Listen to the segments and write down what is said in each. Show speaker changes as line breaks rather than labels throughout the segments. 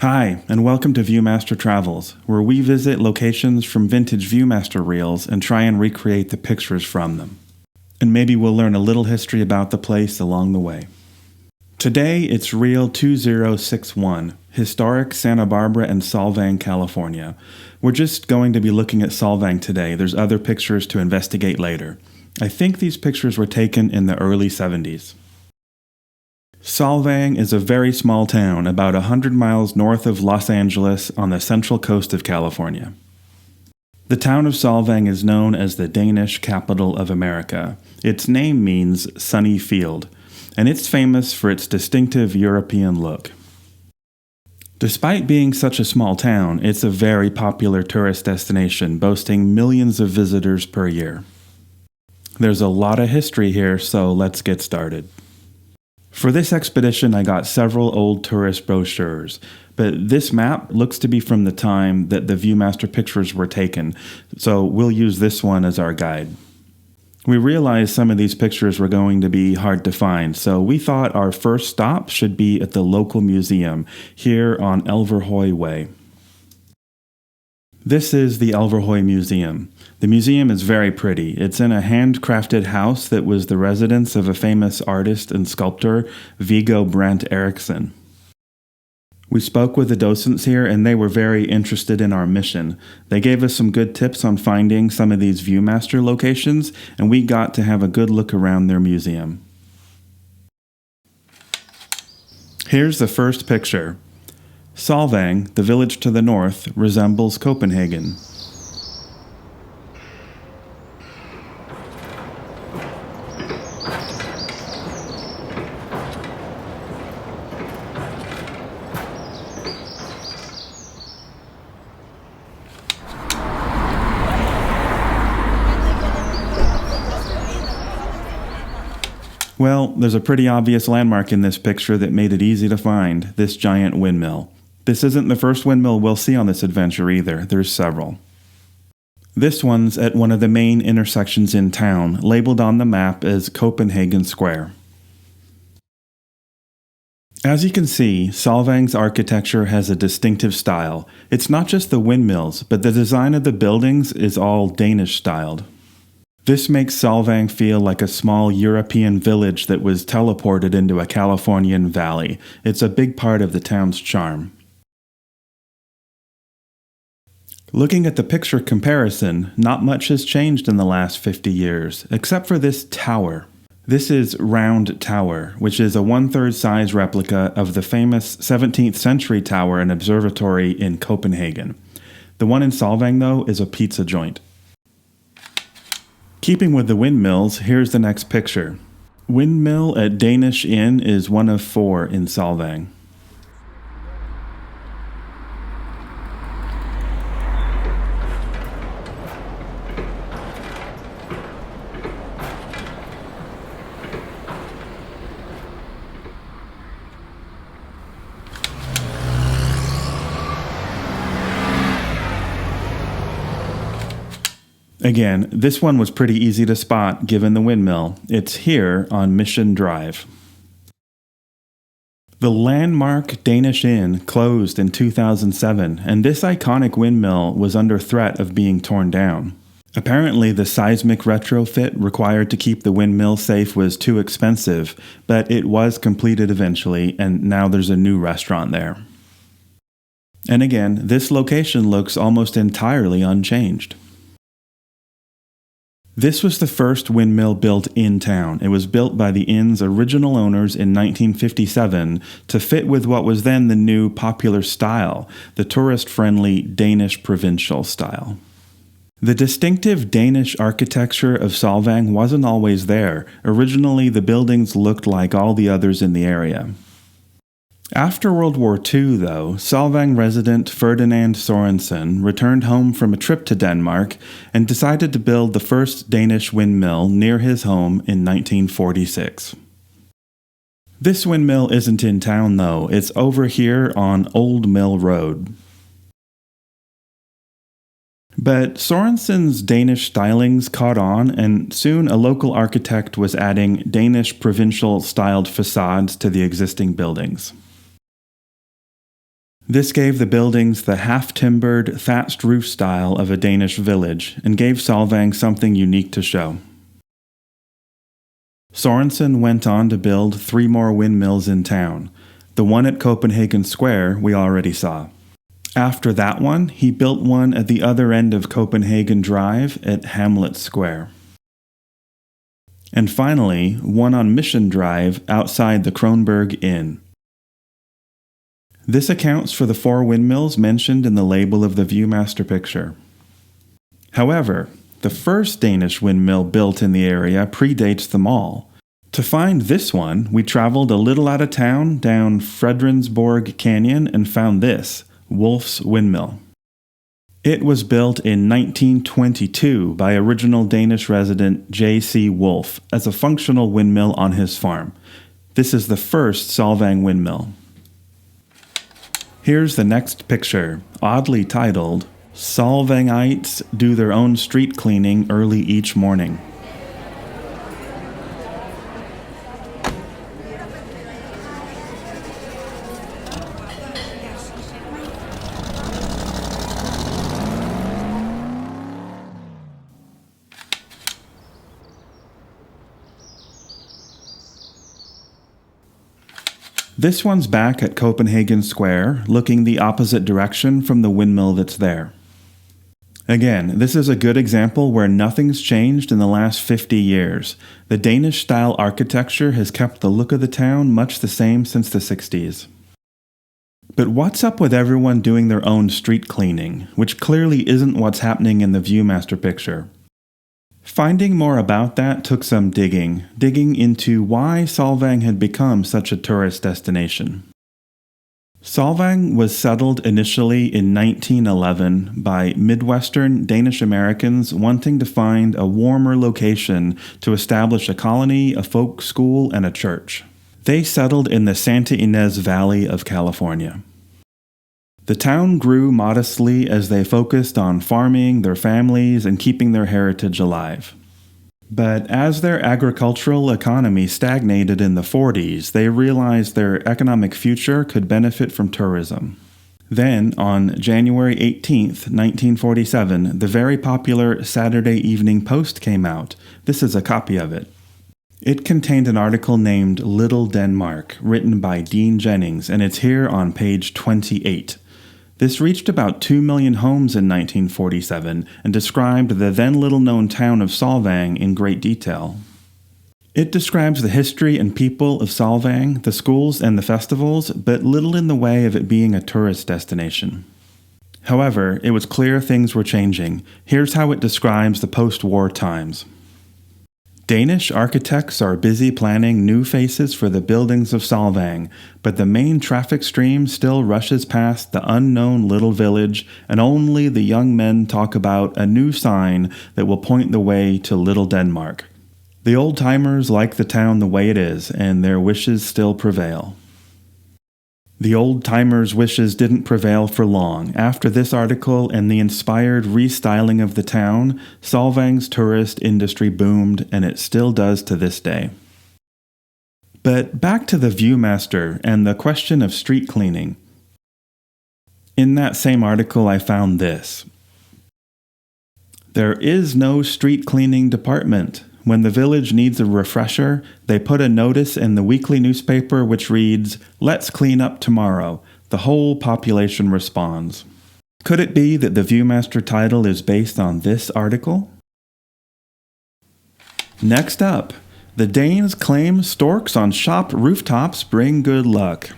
Hi, and welcome to Viewmaster Travels, where we visit locations from vintage Viewmaster reels and try and recreate the pictures from them. And maybe we'll learn a little history about the place along the way. Today, it's Reel 2061, historic Santa Barbara and Solvang, California. We're just going to be looking at Solvang today. There's other pictures to investigate later. I think these pictures were taken in the early 70s. Solvang is a very small town about 100 miles north of Los Angeles on the central coast of California. The town of Solvang is known as the Danish Capital of America. Its name means sunny field, and it's famous for its distinctive European look. Despite being such a small town, it's a very popular tourist destination, boasting millions of visitors per year. There's a lot of history here, so let's get started. For this expedition, I got several old tourist brochures, but this map looks to be from the time that the Viewmaster pictures were taken, so we'll use this one as our guide. We realized some of these pictures were going to be hard to find, so we thought our first stop should be at the local museum here on Elverhoj Way. This is the Elverhoj Museum. The museum is very pretty. It's in a handcrafted house that was the residence of a famous artist and sculptor, Viggo Brandt-Erichsen. We spoke with the docents here and they were very interested in our mission. They gave us some good tips on finding some of these Viewmaster locations, and we got to have a good look around their museum. Here's the first picture. Solvang, the village to the north, resembles Copenhagen. Well, there's a pretty obvious landmark in this picture that made it easy to find, this giant windmill. This isn't the first windmill we'll see on this adventure either, there's several. This one's at one of the main intersections in town, labeled on the map as Copenhagen Square. As you can see, Solvang's architecture has a distinctive style. It's not just the windmills, but the design of the buildings is all Danish-styled. This makes Solvang feel like a small European village that was teleported into a Californian valley. It's a big part of the town's charm. Looking at the picture comparison, not much has changed in the last 50 years, except for this tower. This is Round Tower, which is a 1/3 size replica of the famous 17th century tower and observatory in Copenhagen. The one in Solvang, though, is a pizza joint. Keeping with the windmills, here's the next picture. Windmill at Danish Inn is one of 4 in Solvang. Again, this one was pretty easy to spot given the windmill. It's here on Mission Drive. The landmark Danish Inn closed in 2007, and this iconic windmill was under threat of being torn down. Apparently, the seismic retrofit required to keep the windmill safe was too expensive, but it was completed eventually, and now there's a new restaurant there. And again, this location looks almost entirely unchanged. This was the first windmill built in town. It was built by the inn's original owners in 1957 to fit with what was then the new popular style, the tourist-friendly Danish provincial style. The distinctive Danish architecture of Solvang wasn't always there. Originally, the buildings looked like all the others in the area. After World War II, though, Solvang resident Ferdinand Sørensen returned home from a trip to Denmark and decided to build the first Danish windmill near his home in 1946. This windmill isn't in town, though. It's over here on Old Mill Road. But Sørensen's Danish stylings caught on, and soon a local architect was adding Danish provincial-styled facades to the existing buildings. This gave the buildings the half-timbered, thatched roof style of a Danish village, and gave Solvang something unique to show. Sorensen went on to build 3 more windmills in town. The one at Copenhagen Square we already saw. After that one, he built one at the other end of Copenhagen Drive at Hamlet Square. And finally, one on Mission Drive outside the Kronborg Inn. This accounts for the 4 windmills mentioned in the label of the Viewmaster picture. However, the first Danish windmill built in the area predates them all. To find this one, we traveled a little out of town down Fredensborg Canyon and found this, Wolf's Windmill. It was built in 1922 by original Danish resident J.C. Wolf as a functional windmill on his farm. This is the first Solvang windmill. Here's the next picture, oddly titled, Solvangites Do Their Own Street Cleaning Early Each Morning. This one's back at Copenhagen Square, looking the opposite direction from the windmill that's there. Again, this is a good example where nothing's changed in the last 50 years. The Danish-style architecture has kept the look of the town much the same since the 60s. But what's up with everyone doing their own street cleaning, which clearly isn't what's happening in the Viewmaster picture? Finding more about that took some digging into why Solvang had become such a tourist destination. Solvang was settled initially in 1911 by Midwestern Danish Americans wanting to find a warmer location to establish a colony, a folk school, and a church. They settled in the Santa Ynez Valley of California. The town grew modestly as they focused on farming their families and keeping their heritage alive. But as their agricultural economy stagnated in the 40s, they realized their economic future could benefit from tourism. Then, on January 18, 1947, the very popular Saturday Evening Post came out. This is a copy of it. It contained an article named Little Denmark, written by Dean Jennings, and it's here on page 28. This reached about 2 million homes in 1947 and described the then little-known town of Solvang in great detail. It describes the history and people of Solvang, the schools and the festivals, but little in the way of it being a tourist destination. However, it was clear things were changing. Here's how it describes the post-war times. Danish architects are busy planning new faces for the buildings of Solvang, but the main traffic stream still rushes past the unknown little village, and only the young men talk about a new sign that will point the way to Little Denmark. The old-timers like the town the way it is, and their wishes still prevail. The old-timers' wishes didn't prevail for long. After this article and the inspired restyling of the town, Solvang's tourist industry boomed, and it still does to this day. But back to the Viewmaster and the question of street cleaning. In that same article, I found this. There is no street cleaning department. When the village needs a refresher, they put a notice in the weekly newspaper which reads, "Let's clean up tomorrow." The whole population responds. Could it be that the Viewmaster title is based on this article? Next up, the Danes claim storks on shop rooftops bring good luck.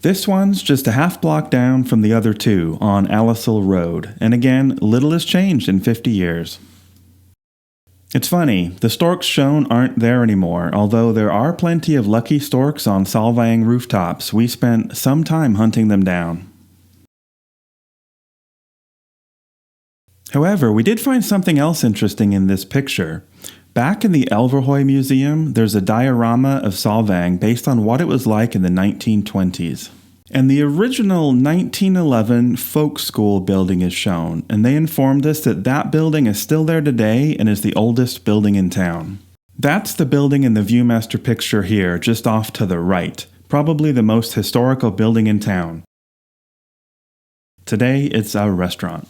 This one's just a half block down from the other two on Alisal Road, and again, little has changed in 50 years. It's funny, the storks shown aren't there anymore, although there are plenty of lucky storks on Solvang rooftops. We spent some time hunting them down. However, we did find something else interesting in this picture. Back in the Elverhoj Museum, there's a diorama of Solvang based on what it was like in the 1920s. And the original 1911 folk school building is shown, and they informed us that that building is still there today and is the oldest building in town. That's the building in the Viewmaster picture here, just off to the right, probably the most historical building in town. Today, it's a restaurant.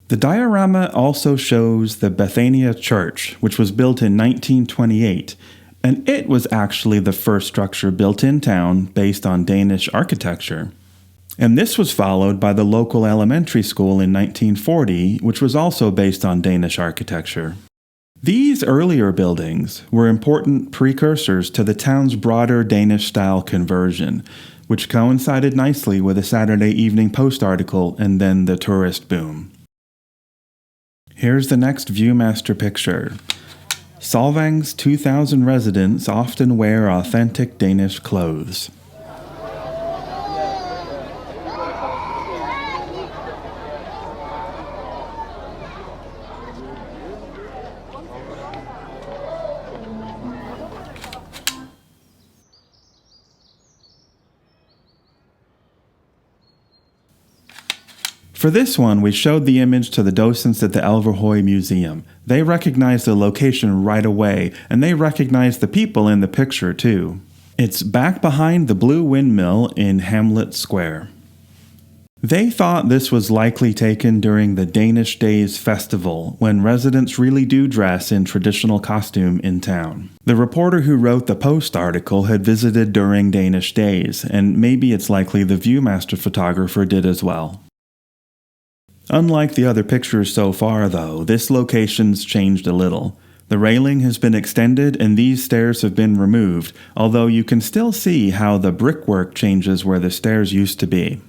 The diorama also shows the Bethania Church, which was built in 1928, and it was actually the first structure built in town based on Danish architecture. And this was followed by the local elementary school in 1940, which was also based on Danish architecture. These earlier buildings were important precursors to the town's broader Danish-style conversion, which coincided nicely with a Saturday Evening Post article and then the tourist boom. Here's the next Viewmaster picture. Solvang's 2,000 residents often wear authentic Danish clothes. For this one, we showed the image to the docents at the Elverhoj Museum. They recognized the location right away, and they recognized the people in the picture too. It's back behind the Blue Windmill in Hamlet Square. They thought this was likely taken during the Danish Days Festival, when residents really do dress in traditional costume in town. The reporter who wrote the Post article had visited during Danish Days, and maybe it's likely the Viewmaster photographer did as well. Unlike the other pictures so far, though, this location's changed a little. The railing has been extended and these stairs have been removed, although you can still see how the brickwork changes where the stairs used to be.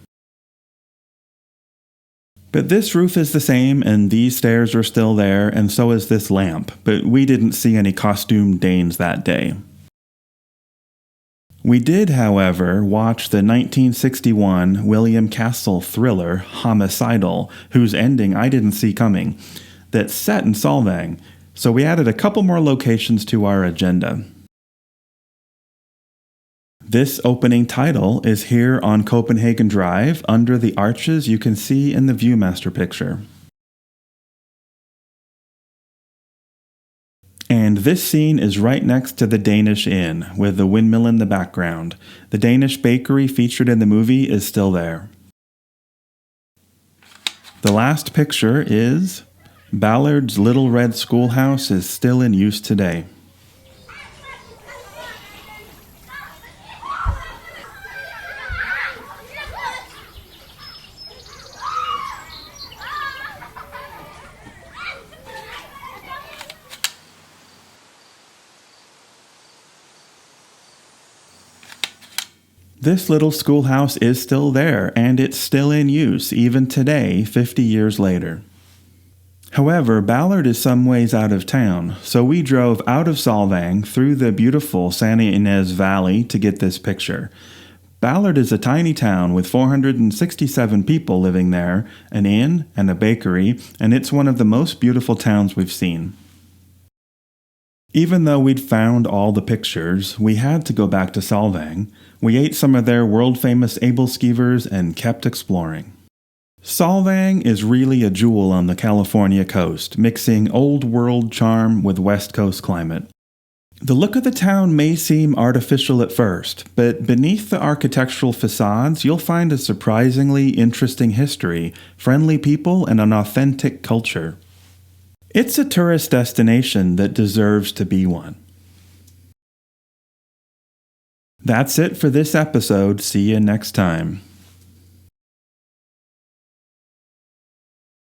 But this roof is the same and these stairs are still there, and so is this lamp, but we didn't see any costume Danes that day. We did, however, watch the 1961 William Castle thriller Homicidal, whose ending I didn't see coming, that's set in Solvang, so we added a couple more locations to our agenda. This opening title is here on Copenhagen Drive, under the arches you can see in the Viewmaster picture. And this scene is right next to the Danish Inn, with the windmill in the background. The Danish bakery featured in the movie is still there. The last picture is Ballard's Little Red Schoolhouse is still in use today. This little schoolhouse is still there, and it's still in use, even today, 50 years later. However, Ballard is some ways out of town, so we drove out of Solvang through the beautiful Santa Ynez Valley to get this picture. Ballard is a tiny town with 467 people living there, an inn and a bakery, and it's one of the most beautiful towns we've seen. Even though we'd found all the pictures, we had to go back to Solvang. We ate some of their world-famous Abelskivers and kept exploring. Solvang is really a jewel on the California coast, mixing old-world charm with West Coast climate. The look of the town may seem artificial at first, but beneath the architectural facades, you'll find a surprisingly interesting history, friendly people, and an authentic culture. It's a tourist destination that deserves to be one. That's it for this episode. See you next time.